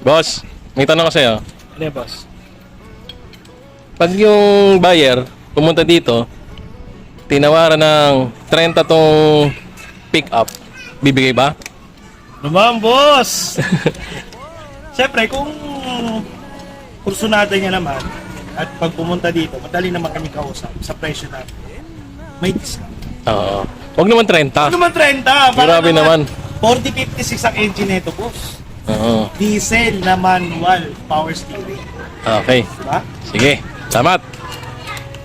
Boss, may tanong ko sa'yo. Ano boss? Pag yung buyer pumunta dito, tinawaran ng 30 tong pick up, bibigay ba? Naman boss! Siyempre kung kursunada niya naman at pag pumunta dito, madali naman kami kausap sa presyo natin. May discount. Oo. Huwag naman 30. Ano naman 30? Grabe naman. 4056 ang engine nito boss. Oo. Diesel na manual power steering. Okay. Diba? Sige. Salamat.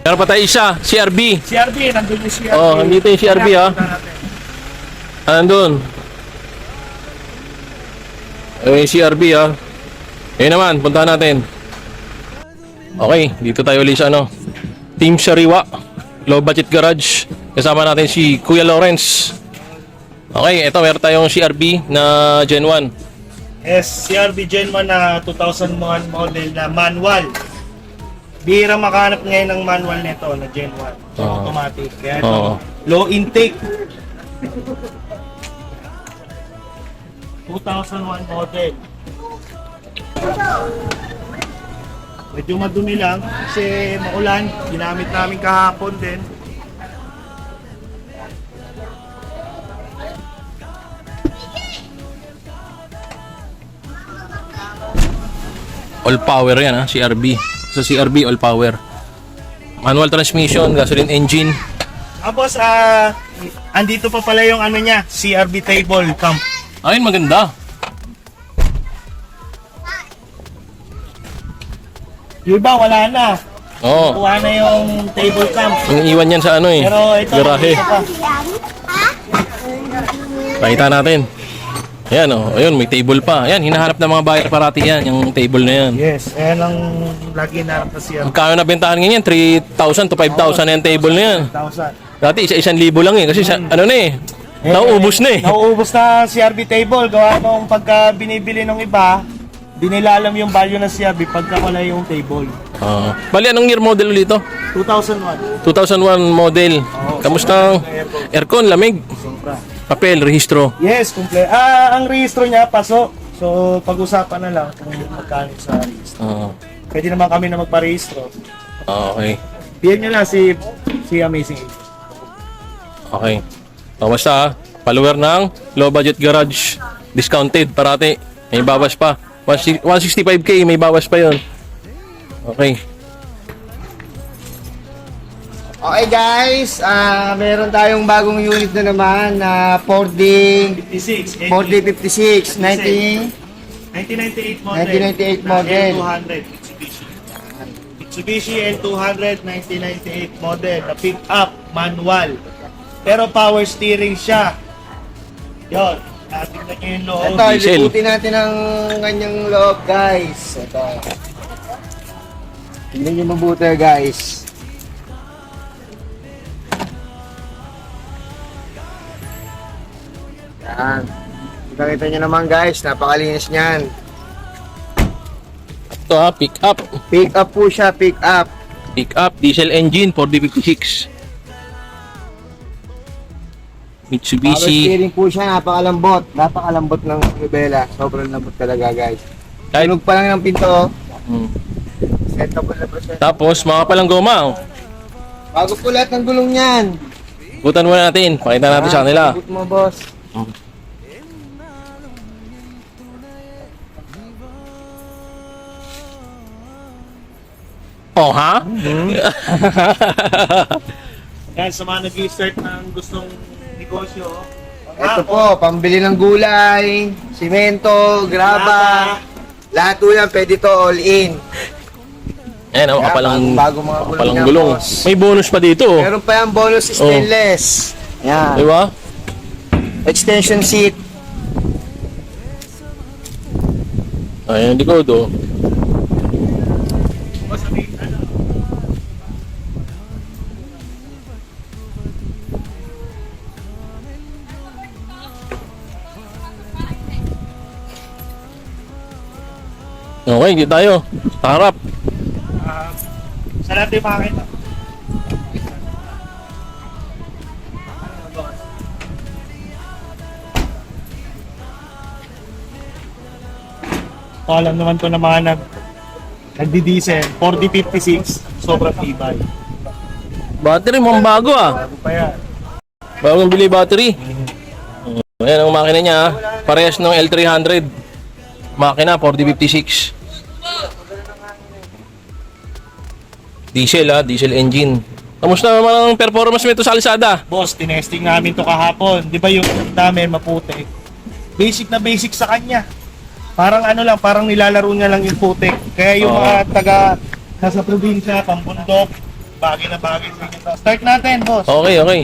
Meron pa tayo isa, CRB. CRB, nandun yung CRB. Oh, nandito yung CRB, ha? Nandun. Ayun yung CRB, ha? Ayun naman, puntahan natin. Okay, dito tayo ulit sa ano, Team Sariwa, Low Budget Garage. Kasama natin si Kuya Lawrence. Okay, ito meron tayong CRB na Gen 1. Yes, CRB Gen 1 na 2001 model na manual. Bihira makahanap ngayon ng manual nito na Gen 1. Automatic. Kaya low intake. 2001 model. Medyo madumi lang kasi maulan. Ginamit namin kahapon din. All power yan, ha? CRB. Sa CRB, all power. Manual transmission, gasoline engine. Tapos, andito pa pala yung ano niya, CRB table cam. Ayun, maganda. Yung iba, wala na. Oo. Kuha na yung table cam. Iwan yan sa ano eh. Pero ito, garahe. ito pa. Pakita natin. Ayan, oh. Ayun, may table pa. Ayan, hinahanap ng mga buyer parati yan, yung table na yan. Yes, ayan ang lagi na sa CRB. Magkano na bentahan ngayon? 3,000 to 5,000 na yung table na yan. 1,000. Dati isa 1,000 lang eh. Kasi ano na eh. Nauubos na eh. Nauubos na CRB table. Gawa nung pagka binibili ng iba, binilalam yung value ng CRB pagka wala yung table. Bali, anong year model ulit ito? 2001. 2001 model. Kamusta? Aircon, lamig. Sobra. Papel, rehistro. Yes, ang rehistro niya, paso. So, pag-usapan na lang kung magkano sa rehistro. Pwede naman kami na magparehistro. Okay. PM nyo lang si Amazing Agent. Okay. Basta ha. Follower ng Low Budget Garage. Discounted parati. May bawas pa. 165k, may bawas pa yon. Okay. Okay guys, meron tayong bagong unit na naman na Ford 56. 56 1998 model. 1998 model. L200 Mitsubishi. Mitsubishi L200 1998 model na pick up manual. Pero power steering siya. Yon. Tingnan nyo yung loob. Ito, Diesel. ilibutin natin ang kanyang loob guys. Ito. Tingnan nyo mabuti guys. Yan. Kita nyo naman guys, napakalinis niyan. Ito ha, pick up. Pick up po siya, pick up. Pick up, diesel engine, 4D56. Power Mitsubishi. steering po siya, napakalambot. Napakalambot ng Nubela. Sobrang lambot talaga guys. Kahit- Tunog pa lang ng pinto. Hmm. Setable na presyo. Tapos, mga palang goma. Oh. Bago po lahat ng gulong niyan. Butan muna natin. Pakita natin sa kanila. Ikot mo boss. Oh, ha? Yan, sa mga nag-start ng gustong negosyo. Ito po, pambili ng gulay, simento, graba. Lahat po yan, pwede to all in. Ayan, oh, Kaya, kapalang, bago mga gulong kapalang niya, gulong. boss. May bonus pa dito. Oh. Meron pa yung bonus stainless. Yan. Di ba? Extension seat. Ayan, likod, oh. Okay, hindi tayo. Sa harap. Sa natin makakita. So, alam naman to na mga nagdi-diesel, 4056, sobrang tibay. Battery, mukhang bago ah. Bago pa yan. Bagong bili battery. Ayan ang makina niya ah. Parehas ng L300. Makina, 4056. Diesel ah, diesel engine. Kamusta naman ang performance nito sa kalsada? Boss, tinesting namin to kahapon. Di ba yung namin maputik? Basic na basic sa kanya. Parang ano lang, parang nilalaro niya lang yung putik. Kaya yung Oo. mga taga nasa probinsya, pampundok, bagay na bagay sa inyo to. Start natin, boss. Okay, okay.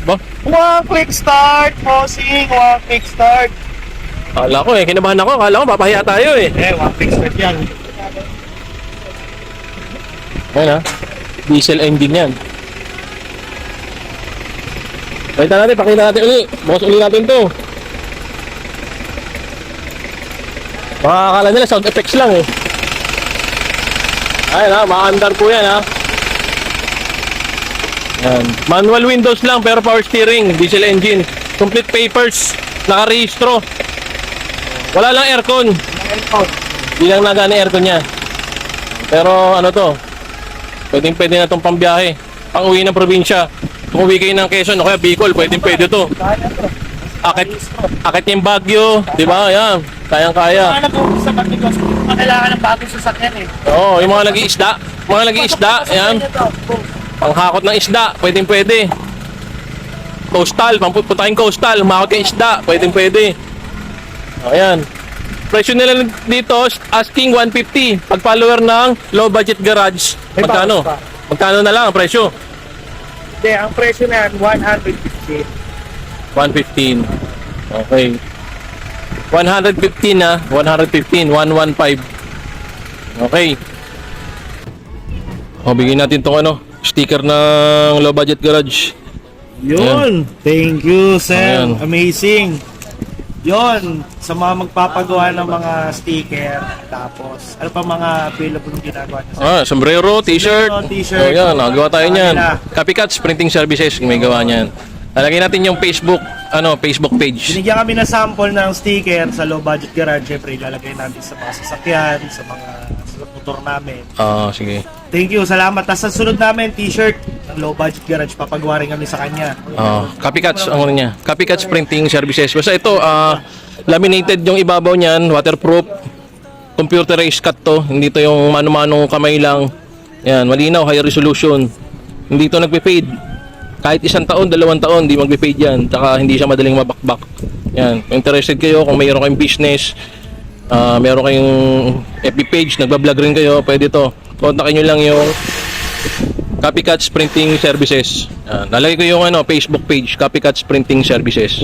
Ba? One quick start, bossing. One quick start. Kala ko kinabahan ako. Kala ko papahiya tayo eh. One quick start yan. Ayan ah. Diesel engine yan. Pakita natin uli. Bukas uli natin to. Baka akala nila sound effects lang eh. Ayan ha, maandar po yan ha. Yan. Manual windows lang pero power steering, diesel engine. Complete papers, nakarehistro. Wala lang aircon. Hindi lang nagana aircon niya. Pero ano to, pwede na itong pambiyahe. Pang uwi ng probinsya. Kung uwi kayo ng Quezon o kaya Bicol, pwede to. Akit yung Baguio, di ba? Yan, kayang-kaya. Mga nag-umpisa sa Pagdigos, kailangan ng bagong sasakyan eh. Oo, yung mga nag-iisda, yan. Panghakot ng isda, pwede. Coastal, pampuntahin coastal, humakot ng isda, pwede. Ayan. Presyo nila dito, asking 150. Pag follower ng low budget garage, May magkano? bawas pa. Magkano na lang ang presyo? Hindi, ang presyo na yan, 150. 115. Okay. 115 na, 115, 115. Okay. O, bigyan natin tong sticker ng low budget garage. Yun. Thank you, sir. Ayan. Amazing. Yun. Sa mga magpapagawa ng mga sticker. Tapos, ano pa mga available ng ginagawa niyo, sir? Sombrero, t-shirt. Sombrero, t-shirt. O yan, nagawa tayo niyan. Kanila. Copycats Printing Services, may gawa niyan. Lalagay natin yung Facebook page. Binigyan kami ng sample ng sticker sa low budget garage. Siyempre, ilalagay natin sa mga sasakyan, sa mga sa motor namin. Sige. Thank you, salamat. Tapos sa sunod namin, t-shirt ng low budget garage. Papagawa rin kami sa kanya. Copycats, ang ano niya. Copycats Printing Services. Basta ito, laminated yung ibabaw niyan, waterproof. Computerized cut to. Hindi to yung mano-manong kamay lang. Yan, malinaw, high resolution. Hindi to nagpe-fade. Kahit 1 taon, 2 taon, hindi magbe-fade yan. Tsaka hindi siya madaling mabakbak. Yan, kung interested kayo, kung mayroon kayong business, meron kayong FB page, nagbablog rin kayo, pwede to. Kontakin nyo lang yung Copycats Printing Services. Lalagay ko yung Facebook page, Copycats Printing Services.